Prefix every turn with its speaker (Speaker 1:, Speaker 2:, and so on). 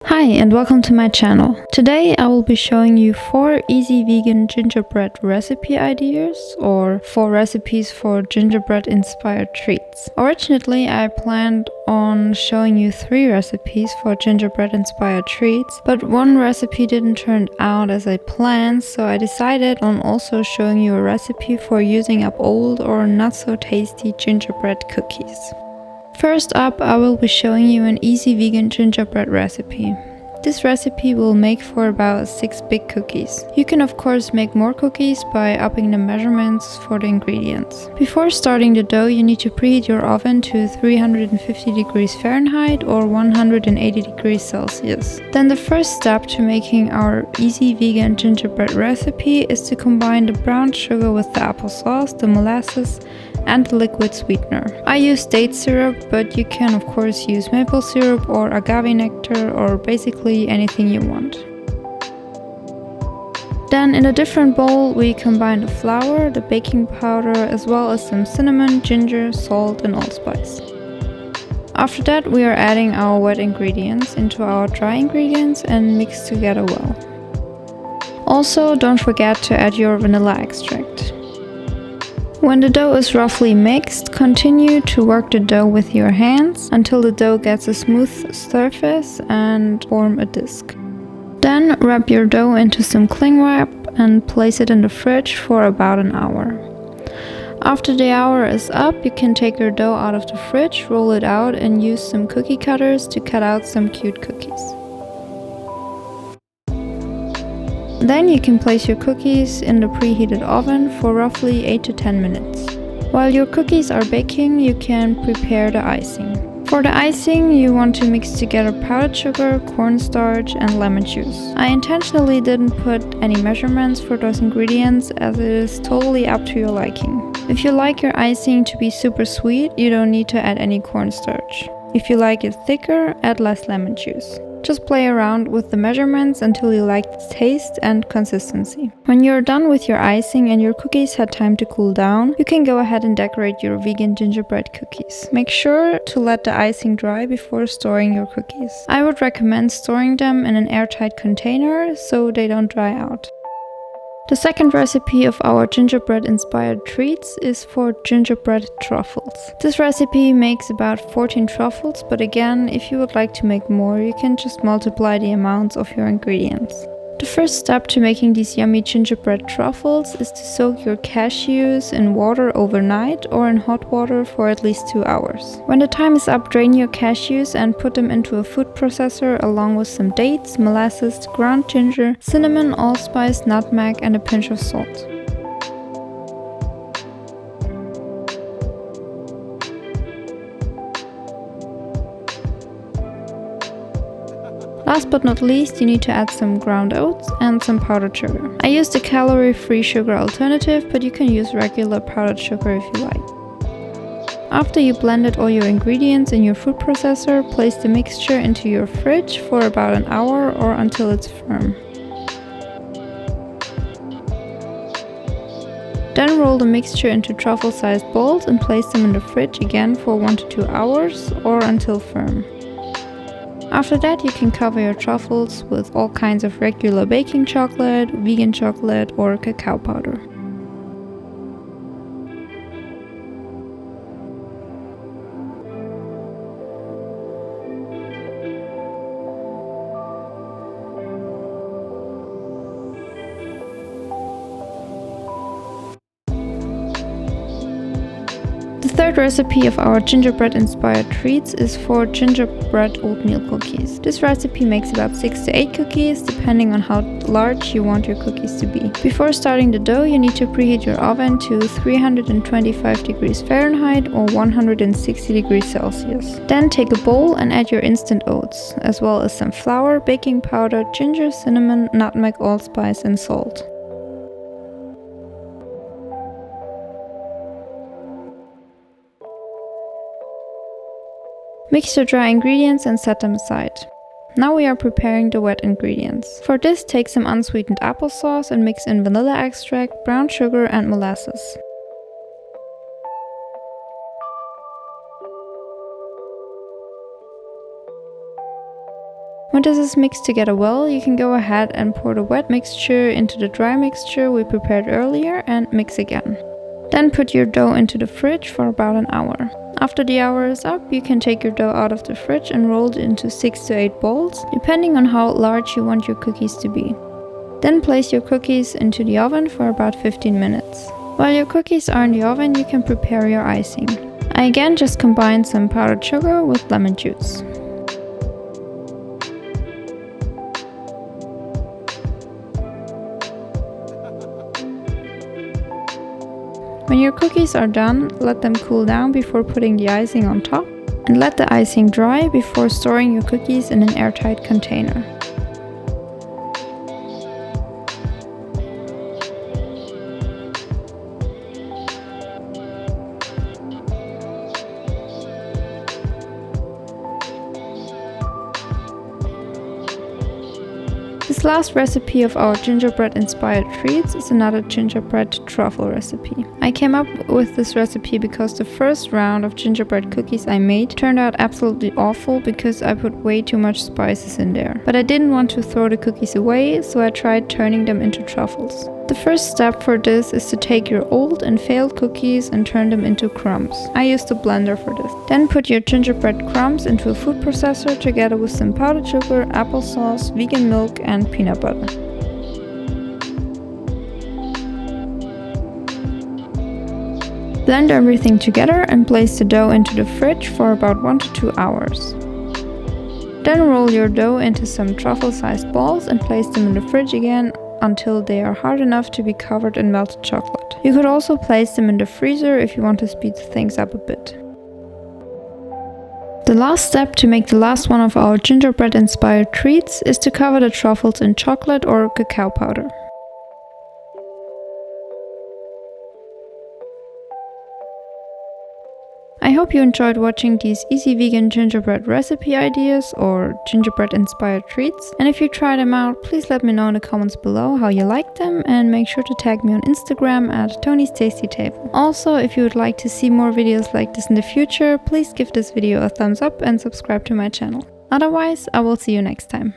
Speaker 1: Hi and welcome to my channel. Today I will be showing you 4 easy vegan gingerbread recipe ideas or 4 recipes for gingerbread inspired treats. Originally I planned on showing you 3 recipes for gingerbread inspired treats, but one recipe didn't turn out as I planned, so I decided on also showing you a recipe for using up old or not so tasty gingerbread cookies. First up, I will be showing you an easy vegan gingerbread recipe. This recipe will make for about 6 big cookies. You can of course make more cookies by upping the measurements for the ingredients. Before starting the dough, you need to preheat your oven to 350 degrees Fahrenheit or 180 degrees Celsius. Then the first step to making our easy vegan gingerbread recipe is to combine the brown sugar with the applesauce, the molasses, and the liquid sweetener. I use date syrup, but you can of course use maple syrup or agave nectar or basically anything you want. Then in a different bowl we combine the flour, the baking powder, as well as some cinnamon, ginger, salt and allspice. After that we are adding our wet ingredients into our dry ingredients and mix together well. Also, don't forget to add your vanilla extract. When the dough is roughly mixed, continue to work the dough with your hands until the dough gets a smooth surface and form a disc. Then wrap your dough into some cling wrap and place it in the fridge for about an hour. After the hour is up, you can take your dough out of the fridge, roll it out and use some cookie cutters to cut out some cute cookies. Then you can place your cookies in the preheated oven for roughly 8 to 10 minutes. While your cookies are baking, you can prepare the icing. For the icing, you want to mix together powdered sugar, cornstarch and lemon juice. I intentionally didn't put any measurements for those ingredients as it is totally up to your liking. If you like your icing to be super sweet, you don't need to add any cornstarch. If you like it thicker, add less lemon juice. Just play around with the measurements until you like the taste and consistency. When you're done with your icing and your cookies had time to cool down, you can go ahead and decorate your vegan gingerbread cookies. Make sure to let the icing dry before storing your cookies. I would recommend storing them in an airtight container so they don't dry out. The second recipe of our gingerbread inspired treats is for gingerbread truffles. This recipe makes about 14 truffles, but again, if you would like to make more, you can just multiply the amounts of your ingredients. The first step to making these yummy gingerbread truffles is to soak your cashews in water overnight or in hot water for at least 2 hours. When the time is up, drain your cashews and put them into a food processor along with some dates, molasses, ground ginger, cinnamon, allspice, nutmeg and a pinch of salt. Last but not least, you need to add some ground oats and some powdered sugar. I used a calorie-free sugar alternative, but you can use regular powdered sugar if you like. After you blended all your ingredients in your food processor, place the mixture into your fridge for about an hour or until it's firm. Then roll the mixture into truffle-sized balls and place them in the fridge again for 1 to 2 hours or until firm. After that, you can cover your truffles with all kinds of regular baking chocolate, vegan chocolate or cacao powder. The third recipe of our gingerbread inspired treats is for gingerbread oatmeal cookies. This recipe makes about 6 to 8 cookies depending on how large you want your cookies to be. Before starting the dough, you need to preheat your oven to 325 degrees Fahrenheit or 160 degrees Celsius. Then take a bowl and add your instant oats, as well as some flour, baking powder, ginger, cinnamon, nutmeg, allspice and salt. Mix your dry ingredients and set them aside. Now we are preparing the wet ingredients. For this, take some unsweetened applesauce and mix in vanilla extract, brown sugar and molasses. When this is mixed together well, you can go ahead and pour the wet mixture into the dry mixture we prepared earlier and mix again. Then put your dough into the fridge for about an hour. After the hour is up, you can take your dough out of the fridge and roll it into 6 to 8 balls, depending on how large you want your cookies to be. Then place your cookies into the oven for about 15 minutes. While your cookies are in the oven, you can prepare your icing. I again just combined some powdered sugar with lemon juice. When your cookies are done, let them cool down before putting the icing on top, and let the icing dry before storing your cookies in an airtight container. This last recipe of our gingerbread inspired treats is another gingerbread truffle recipe. I came up with this recipe because the first round of gingerbread cookies I made turned out absolutely awful because I put way too much spices in there. But I didn't want to throw the cookies away, so I tried turning them into truffles. The first step for this is to take your old and failed cookies and turn them into crumbs. I used a blender for this. Then put your gingerbread crumbs into a food processor together with some powdered sugar, applesauce, vegan milk and peanut butter. Blend everything together and place the dough into the fridge for about 1 to 2 hours. Then roll your dough into some truffle-sized balls and place them in the fridge again until they are hard enough to be covered in melted chocolate. You could also place them in the freezer if you want to speed things up a bit. The last step to make the last one of our gingerbread inspired treats is to cover the truffles in chocolate or cacao powder. I hope you enjoyed watching these easy vegan gingerbread recipe ideas or gingerbread inspired treats, and if you try them out, please let me know in the comments below how you like them and make sure to tag me on Instagram at Tonis Tasty Table. Also, if you would like to see more videos like this in the future, please give this video a thumbs up and subscribe to my channel. Otherwise, I will see you next time.